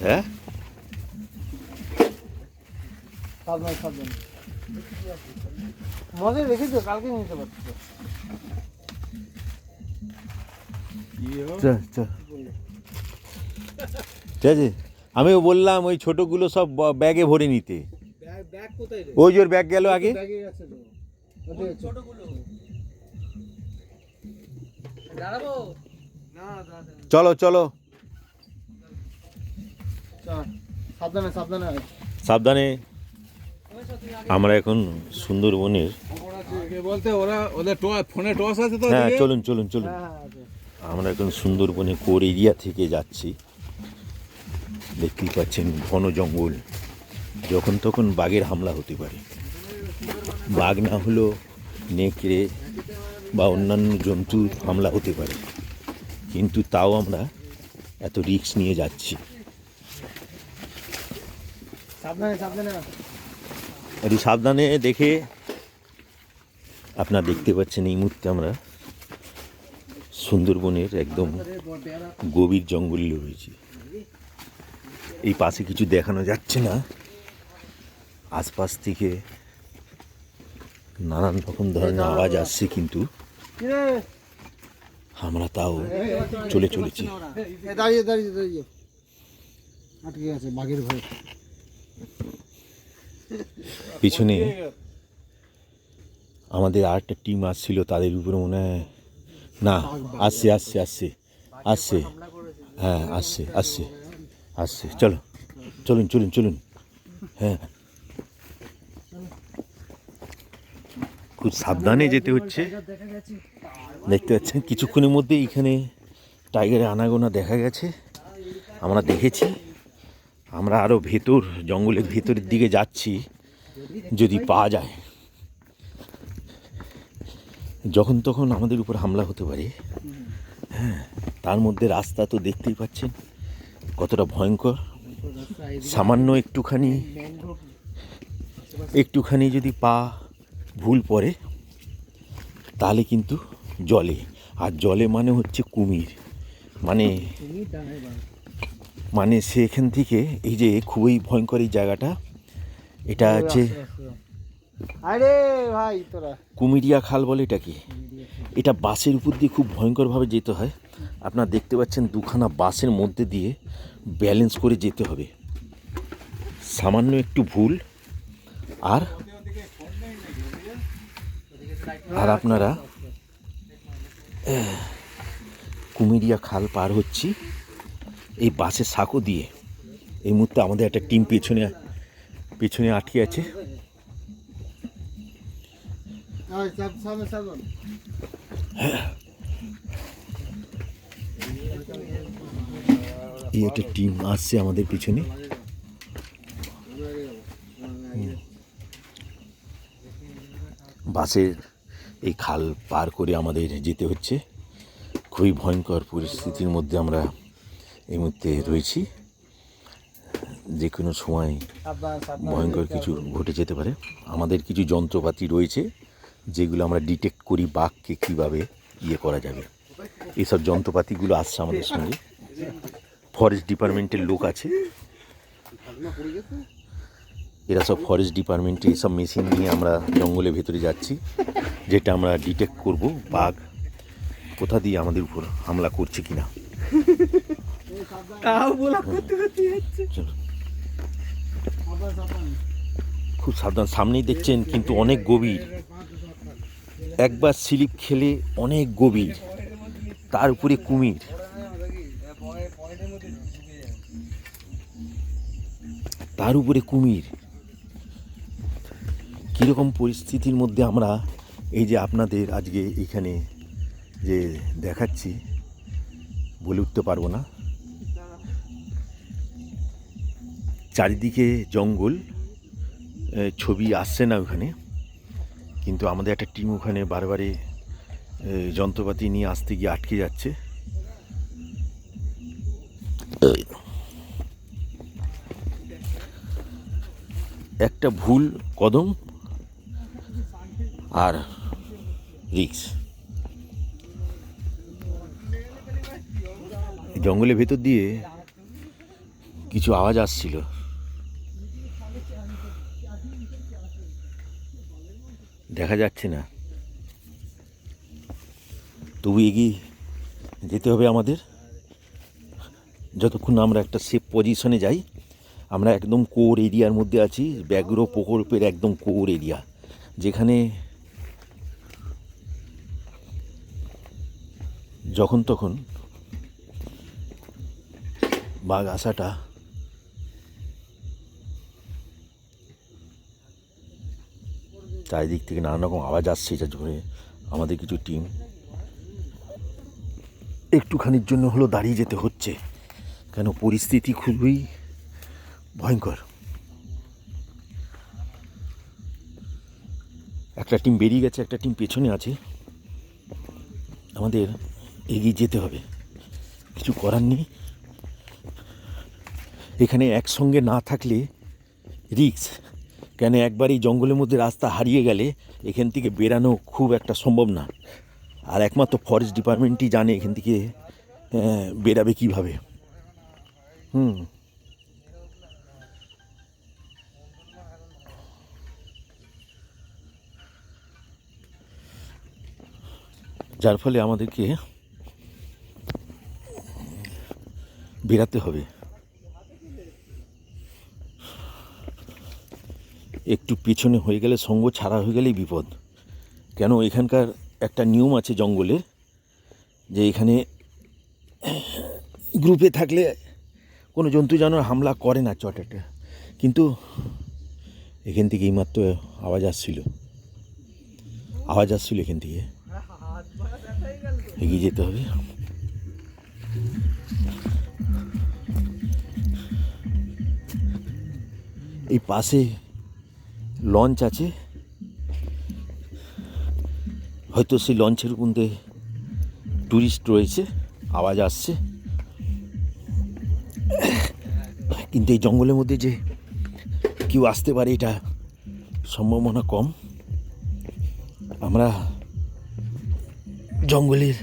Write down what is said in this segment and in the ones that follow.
হ্যাঁ মজা রেখেছো, কালকে নিতে পারছো। ঠিক আছে, আমিও বললাম ওই ছোটগুলো সব ব্যাগে ভরে নিতে। ওই জোর ব্যাগ গেল আগে। চলো চলো সাবধানে সাবধানে। সাবধানে। আমরা এখন সুন্দরবনের, বলতে ওরা ওদের ফোনে টস আছে তো। হ্যাঁ চলুন চলুন চলুন, আমরা এখন সুন্দরবনে কোর এরিয়া থেকে যাচ্ছি। দেখতেই পাচ্ছেন ঘন জঙ্গল, যখন তখন বাঘের হামলা হতে পারে। বাঘ না হলেও নেকড়ে বা অন্যান্য জন্তুর হামলা হতে পারে, কিন্তু তাও আমরা এত রিস্ক নিয়ে যাচ্ছি। সাবধানে সাবধানে। একটু সাবধানে দেখে। আপনারা দেখতে পাচ্ছেন এই মুহূর্তে আমরা সুন্দরবনের একদম গভীর জঙ্গলে রয়েছি। এই পাশে কিছু দেখানো যাচ্ছে না, আশপাশ থেকে নানান রকম ধরনের আওয়াজ আসছে, কিন্তু আমরা তাও চলে চলেছি। দাঁড়িয়ে দাঁড়িয়ে দাঁড়িয়ে আটকে আছে বাঘের ভয়। পিছনে আমাদের আর একটা টিম আসছিল, তাদের উপরে মনে হয় না, আসছে আসছে আসছে আসছে, হ্যাঁ আসছে আসছে আসছে। চলো চলুন চলুন চলুন। হ্যাঁ খুব সাবধানে যেতে হচ্ছে। দেখতে পাচ্ছেন কিছুক্ষণের মধ্যে এখানে টাইগারের আনাগোনা দেখা গেছে, আমরা দেখেছি। আমরা আরও ভেতর, জঙ্গলের ভেতরের দিকে যাচ্ছি, যদি পাওয়া যায়। যখন তখন আমাদের উপর হামলা হতে পারে। হ্যাঁ, তার মধ্যে রাস্তা তো দেখতেই পাচ্ছেন কতটা ভয়ঙ্কর। সামান্য একটুখানি যদি পা ভুল পড়ে তাহলে কিন্তু জলে, আর জলে মানে হচ্ছে কুমির, মানে সেখান থেকে এই যে খুবই ভয়ঙ্কর এই জায়গাটা, এটা হচ্ছে আরে ভাই তোরা কুমিরিয়া খাল বলে এটাকে। এটা বাসের উপর দিয়ে খুব ভয়ঙ্করভাবে যেতে হয়। আপনারা দেখতে পাচ্ছেন দুখানা বাসের মধ্যে দিয়ে ব্যালেন্স করে যেতে হবে। সামান্য একটু ভুল আর আপনারা কুমিরিয়া খাল পার হচ্ছি এই বাসের সাঁকো দিয়ে। এই মুহূর্তে আমাদের একটা টিম পেছনে আটকে আছে। এই একটা টিম আসছে আমাদের পিছনে। বাসের এই খাল পার করে আমাদের যেতে হচ্ছে। খুবই ভয়ঙ্কর পরিস্থিতির মধ্যে আমরা এই মুহূর্তে রয়েছি। যে কোনো সময় ভয়ঙ্কর কিছু ঘটে যেতে পারে। আমাদের কিছু যন্ত্রপাতি রয়েছে যেগুলো আমরা ডিটেক্ট করি বাঘকে কীভাবে করা যাবে। এইসব যন্ত্রপাতিগুলো আসছে আমাদের সঙ্গে। ফরেস্ট ডিপার্টমেন্টের লোক আছে, এরা সব ফরেস্ট ডিপার্টমেন্টে এইসব মেশিন নিয়ে আমরা জঙ্গলের ভেতরে যাচ্ছি, যেটা আমরা ডিটেক্ট করব বাঘ কোথা দিয়ে আমাদের উপর হামলা করছে কিনা। খুব সাবধান। সামনেই দেখছেন কিন্তু অনেক গভীর, একবার স্লিপ খেলে অনেক গভীর, তার উপরে কুমির। তার উপরে কুমির। কীরকম পরিস্থিতির মধ্যে আমরা এই যে আপনাদের আজকে এখানে যে দেখাচ্ছি বলে উঠতে পারবো না। চারিদিকে জঙ্গল, ছবি আসছে না ওখানে, কিন্তু আমাদের একটা টিম ওখানে বারবারে যন্ত্রপাতি নিয়ে আসতে গিয়ে আটকে যাচ্ছে। একটা ভুল কদম আর রিস্ক। জঙ্গলের ভেতর দিয়ে কিছু আওয়াজ আসছিল। দেখা যাচ্ছে না, তবু এগিয়ে যেতে হবে আমাদের। যতক্ষণ আমরা একটা সেফ পজিশনে যাই। আমরা একদম কোর এরিয়ার মধ্যে আছি, ব্যাঘ্র প্রকল্পের একদম কোর এরিয়া, যেখানে যখন তখন বাঘ আসাটা চারিদিক থেকে নানা রকম আওয়াজ আসছে, যার জন্য আমাদের কিছু টিম একটুখানির জন্য হলো দাঁড়িয়ে যেতে হচ্ছে, কেন পরিস্থিতি খুবই ভয়ঙ্কর। একটা টিম বেরিয়ে গেছে, একটা টিম পেছনে আছে, আমাদের এগিয়ে যেতে হবে, কিছু করার নেই। এখানে একসঙ্গে না থাকলে রিস্ক, কেন একবার এই জঙ্গলের মধ্যে রাস্তা হারিয়ে গেলে এখান থেকে বেরানো খুব একটা সম্ভব না। আর একমাত্র ফরেস্ট ডিপার্টমেন্টই জানে এখান থেকে বেরাবে কীভাবে। যার ফলে আমাদেরকে বেরাতে হবে। একটু পিছনে হয়ে গেলে, সঙ্গ ছাড়া হয়ে গেলেই বিপদ। কেন এখানকার একটা নিয়ম আছে জঙ্গলের, যে এখানে গ্রুপে থাকলে কোনো জন্তু জানোয়ার হামলা করে না চটেটা, কিন্তু এখান থেকে এইমাত্র আওয়াজ আসছিল এখান থেকে এগিয়ে যেতে হবে। এই পাশে লঞ্চ আছে, হয়তো সেই লঞ্চের মধ্যে টুরিস্ট রয়েছে, আওয়াজ আসছে। কিন্তু এই জঙ্গলের মধ্যে যে কেউ আসতে পারে এটা সম্ভাবনা কম। আমরা জঙ্গলের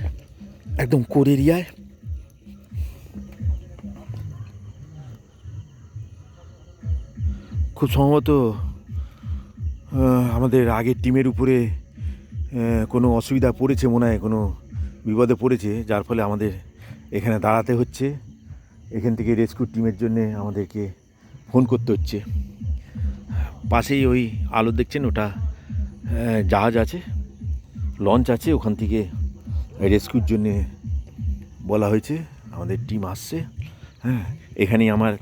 একদম কোর এরিয়ায়, খুব সম্ভবত আমাদের আগের টিমের উপরে কোনো অসুবিধা পড়েছে, মনে হয় কোনো বিপদে পড়েছে, যার ফলে আমাদের এখানে দাঁড়াতে হচ্ছে। এখান থেকে রেস্কিউ টিমের জন্যে আমাদেরকে ফোন করতে হচ্ছে। পাশেই ওই আলো দেখছেন, ওটা জাহাজ আছে, লঞ্চ আছে, ওখান থেকে রেস্কিউর জন্যে বলা হয়েছে, আমাদের টিম আসছে। হ্যাঁ, এখানেই আমার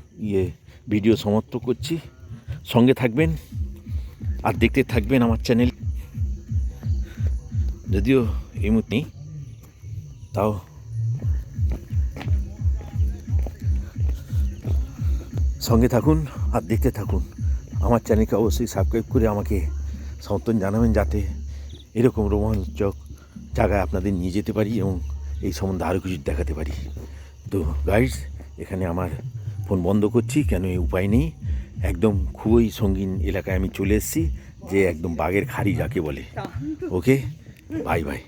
ভিডিও সমাপ্ত করছি। সঙ্গে থাকবেন আর দেখতে থাকবেন আমার চ্যানেল। যদিও এই মুহূর্তে নেই, তাও সঙ্গে থাকুন আর দেখতে থাকুন। আমার চ্যানেলকে অবশ্যই সাবস্ক্রাইব করে আমাকে সমর্থন জানাবেন, যাতে এরকম রোমাঞ্চক জায়গায় আপনাদের নিয়ে যেতে পারি এবং এই সম্বন্ধে আরও কিছু দেখাতে পারি। তো গাইস, এখানে আমার ফোন বন্ধ করছি, কেন এই উপায় নেই। একদম খুবই সঙ্গীন এলাকায় আমি চলে এসেছি, যে একদম বাঘের খাড়ি যাকে বলে। ওকে, বাই বাই।